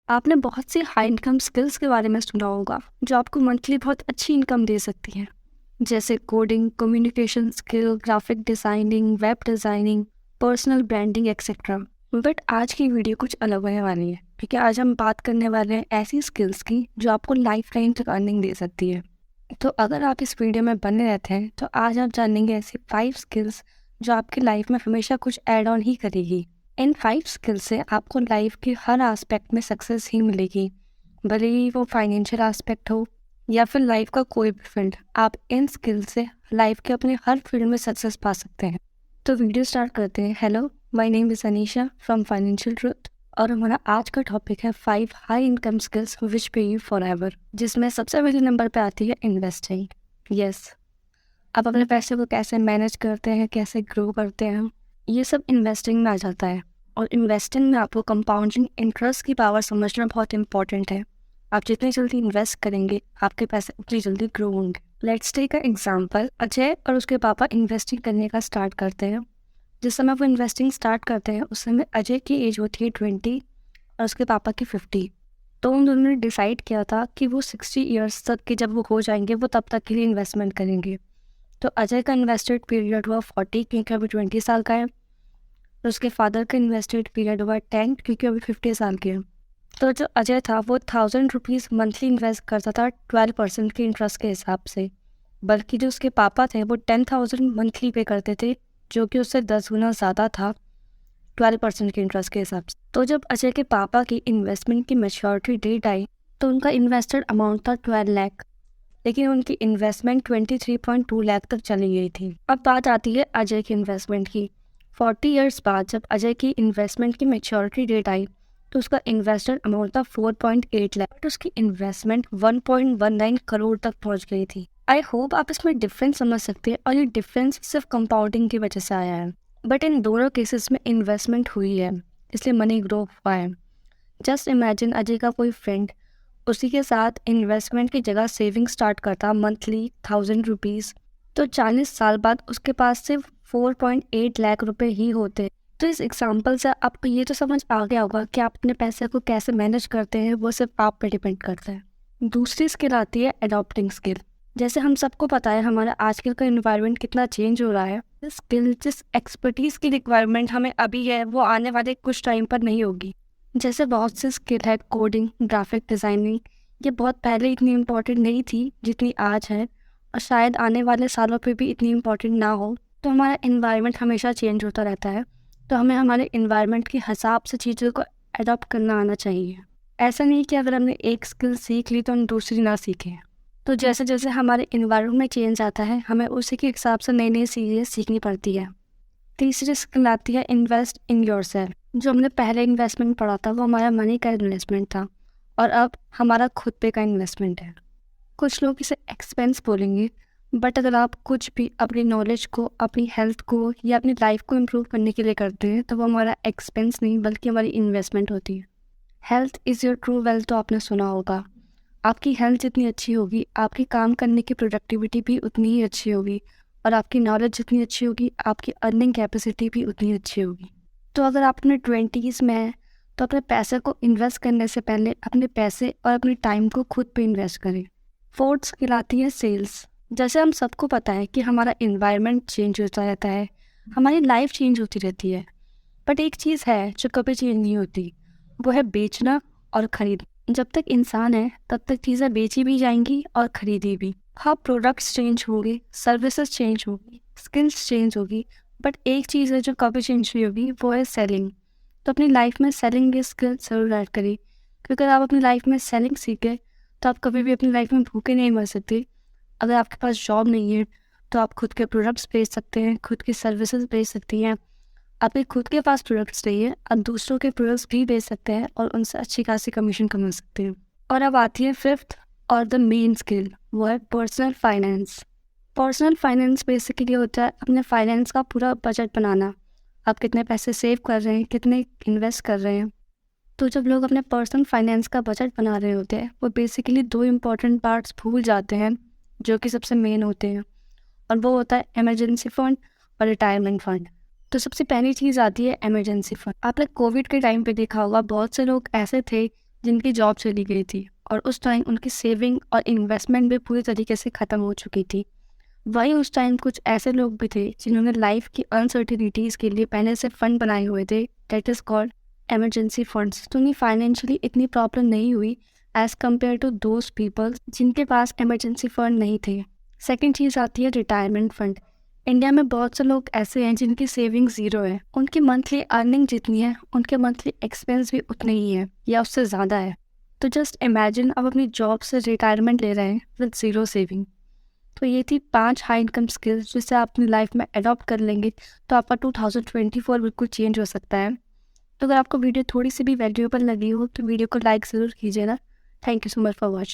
आपने बहुत सी high income skills के बारे में सुना होगा जो आपको मंथली बहुत अच्छी इनकम दे सकती हैं, जैसे coding, communication skill, graphic designing, web designing, personal branding etcetera. But आज की वीडियो कुछ अलग होने वाली है क्योंकि आज हम बात करने वाले हैं ऐसी स्किल्स की जो आपको लाइफ टाइम तक अर्निंग दे सकती है। तो अगर आप इस वीडियो में बने रहते हैं तो आज आप जानेंगे ऐसी 5 स्किल्स जो आपकी लाइफ में हमेशा कुछ ऐड ऑन ही करेगी। इन 5 स्किल से आपको लाइफ के हर एस्पेक्ट में सक्सेस ही मिलेगी, भले ही वो फाइनेंशियल एस्पेक्ट हो या फिर लाइफ का कोई भी फील्ड। आप इन स्किल से लाइफ के अपने हर फील्ड में सक्सेस पा सकते हैं। तो वीडियो स्टार्ट करते हैं। Hello, my name is Anisha from financial truth और हमारा आज का टॉपिक है 5 हाई इनकम स्किल्स विच पे यू फॉर एवर, जिसमें सबसे पहले नंबर पे आती है इन्वेस्टिंग। यस, आप अपने पैसे को कैसे मैनेज करते हैं, कैसे ग्रो करते हैं, ये सब इन्वेस्टिंग में आ जाता है। और इन्वेस्टिंग में आपको कंपाउंडिंग इंटरेस्ट की पावर समझना बहुत इंपॉर्टेंट है। आप जितनी जल्दी इन्वेस्ट करेंगे आपके पैसे उतनी जल्दी ग्रो होंगे। Let's take a example. Ajay और उसके पापा इन्वेस्टिंग करने का स्टार्ट करते हैं। जिस समय वो इन्वेस्टिंग स्टार्ट करते हैं उस समय अजय की एज होती है 20 और उसके पापा की 50। तो उन दोनों ने डिसाइड किया था कि वो 60 ईयर्स तक के जब वो हो जाएंगे वो तब तक के लिए इन्वेस्टमेंट करेंगे। तो अजय का इन्वेस्टेड पीरियड हुआ 40 क्योंकि अभी 20 साल का है। और उसके फादर का इन्वेस्टेड पीरियड हुआ 10 क्योंकि अभी 50 साल के हैं। तो जो अजय था वो 1000 रुपीज़ मंथली इन्वेस्ट करता था 12% के इंटरेस्ट के हिसाब से, बल्कि जो उसके पापा थे वो 10,000 मंथली पे करते थे, जो कि उससे 10 गुना ज़्यादा था 12% के इंटरेस्ट के हिसाब से। तो जब अजय के पापा की इन्वेस्टमेंट की मैच्योरिटी डेट आई तो उनका इन्वेस्टेड अमाउंट था 12 लाख, लेकिन उनकी इन्वेस्टमेंट 23.2 लाख तक चली गई थी। अब बात आती है अजय की इन्वेस्टमेंट की। 40 ईयर्स बाद जब अजय की इन्वेस्टमेंट की मैच्योरिटी डेट आई तो उसका इन्वेस्टेड अमाउंट था 4.8 लाख, बट उसकी इन्वेस्टमेंट 1.19 करोड़ तक पहुंच गई थी। आई होप आप इसमें डिफरेंस समझ सकते हैं और ये डिफरेंस सिर्फ कंपाउंडिंग की वजह से आया है। बट इन दोनों केसेस में इन्वेस्टमेंट हुई है, इसलिए मनी ग्रो हुआ है। जस्ट इमेजिन अजय का कोई फ्रेंड उसी के साथ इन्वेस्टमेंट की जगह सेविंग स्टार्ट करता मंथली 1000 रुपीज़, तो 40 साल बाद उसके पास सिर्फ 4.8 लाख रुपए ही होते। तो इस एग्जांपल से आपको ये तो समझ आ गया होगा कि आप अपने पैसे को कैसे मैनेज करते हैं, वो सिर्फ आप पे डिपेंड करता है। दूसरी स्किल आती है अडॉप्टिंग स्किल। जैसे हम सबको पता है हमारा आजकल का इन्वायरमेंट कितना चेंज हो रहा है। स्किल जिस एक्सपर्टीज़ की रिक्वायरमेंट हमें अभी है वो आने वाले कुछ टाइम पर नहीं होगी। जैसे बहुत सी स्किल है, कोडिंग, ग्राफिक डिज़ाइनिंग, ये बहुत पहले इतनी इम्पोर्टेंट नहीं थी जितनी आज है और शायद आने वाले सालों पे भी इतनी इम्पोर्टेंट ना हो। तो हमारा इन्वायरमेंट हमेशा चेंज होता रहता है, तो हमें हमारे इन्वायरमेंट के हिसाब से चीज़ों को अडॉप्ट करना आना चाहिए। ऐसा नहीं कि अगर हमने एक स्किल सीख ली तो हम दूसरी ना सीखें। तो जैसे जैसे हमारे इन्वायरमेंट में चेंज आता है हमें उसी के हिसाब से नई नई चीज़ें सीखनी पड़ती है। तीसरी स्किल आती है इन्वेस्ट इन योरसेल्फ। जो हमने पहले इन्वेस्टमेंट पढ़ा था वो हमारा मनी का इन्वेस्टमेंट था और अब हमारा खुद पे का इन्वेस्टमेंट है। कुछ लोग इसे एक्सपेंस बोलेंगे, बट अगर आप कुछ भी अपनी नॉलेज को, अपनी हेल्थ को या अपनी लाइफ को इम्प्रूव करने के लिए करते हैं तो वो हमारा एक्सपेंस नहीं बल्कि हमारी इन्वेस्टमेंट होती है। Health is your true wealth तो आपने सुना होगा। आपकी हेल्थ जितनी अच्छी होगी आपकी काम करने की प्रोडक्टिविटी भी उतनी ही अच्छी होगी और आपकी नॉलेज जितनी अच्छी होगी आपकी अर्निंग कैपेसिटी भी उतनी अच्छी होगी। तो अगर आप अपने 20s में हैं तो अपने पैसे को इन्वेस्ट करने से पहले अपने पैसे और अपने टाइम को खुद पे इन्वेस्ट करें। फोर्थ स्किल आती है सेल्स। जैसे हम सबको पता है कि हमारा इन्वायरमेंट चेंज होता रहता है, हमारी लाइफ चेंज होती रहती है, बट एक चीज़ है जो कभी चेंज नहीं होती, वो है बेचना और खरीदना। जब तक इंसान है तब तक चीज़ें बेची भी जाएंगी और खरीदी भी। हाँ, प्रोडक्ट्स चेंज होंगे, सर्विसेज चेंज होगी, स्किल्स चेंज होगी, बट एक चीज़ है जो कभी चेंज नहीं होगी, वो है सेलिंग। तो अपनी लाइफ में सेलिंग की स्किल ज़रूर ऐड करिए, क्योंकि अगर आप अपनी लाइफ में सेलिंग सीखें तो आप कभी भी अपनी लाइफ में भूखे नहीं मर सकते। अगर आपके पास जॉब नहीं है तो आप खुद के प्रोडक्ट्स बेच सकते हैं, खुद की सर्विसेज बेच सकती हैं। आपके खुद के पास प्रोडक्ट्स नहीं है, आप दूसरों के प्रोडक्ट्स भी बेच सकते हैं और उनसे अच्छी खासी कमीशन कमा सकते हैं। और अब आती है फिफ्थ और द मेन स्किल, वो है personal finance. Personal finance basically होता है अपने फाइनेंस का पूरा बजट बनाना। आप कितने पैसे सेव कर रहे हैं, कितने इन्वेस्ट कर रहे हैं। तो जब लोग अपने पर्सनल फाइनेंस का बजट बना रहे होते हैं वो बेसिकली 2 इम्पॉर्टेंट पार्ट्स भूल जाते हैं जो कि सबसे मेन होते हैं, और वो होता है इमरजेंसी फंड और रिटायरमेंट फंड। तो सबसे पहली चीज़ आती है इमरजेंसी फंड। आपने कोविड के टाइम पे देखा होगा बहुत से लोग ऐसे थे जिनकी जॉब चली गई थी और उस टाइम उनकी सेविंग और इन्वेस्टमेंट भी पूरी तरीके से ख़त्म हो चुकी थी। वहीं उस टाइम कुछ ऐसे लोग भी थे जिन्होंने लाइफ की अनसर्टिनिटीज़ के लिए पहले से फ़ंड बनाए हुए थे, that is called emergency funds. तो उन्हें फाइनेंशियली इतनी प्रॉब्लम नहीं हुई as compare to those people जिनके पास एमरजेंसी फ़ंड नहीं थे। सेकेंड चीज़ आती है रिटायरमेंट फ़ंड। इंडिया में बहुत से लोग ऐसे हैं जिनकी सेविंग ज़ीरो है। उनकी मंथली अर्निंग जितनी है उनके मंथली एक्सपेंस भी उतने ही है या उससे ज़्यादा है। तो जस्ट इमेजिन आप अपनी जॉब से रिटायरमेंट ले रहे हैं विद ज़ीरो सेविंग। तो ये थी 5 हाई इनकम स्किल्स जिसे आप अपनी लाइफ में अडॉप्ट कर लेंगे तो आपका 2024 बिल्कुल चेंज हो सकता है। तो अगर आपको वीडियो थोड़ी सी भी वैल्यूएबल लगी हो तो वीडियो को लाइक ज़रूर कीजिए ना। Thank you so much for watching.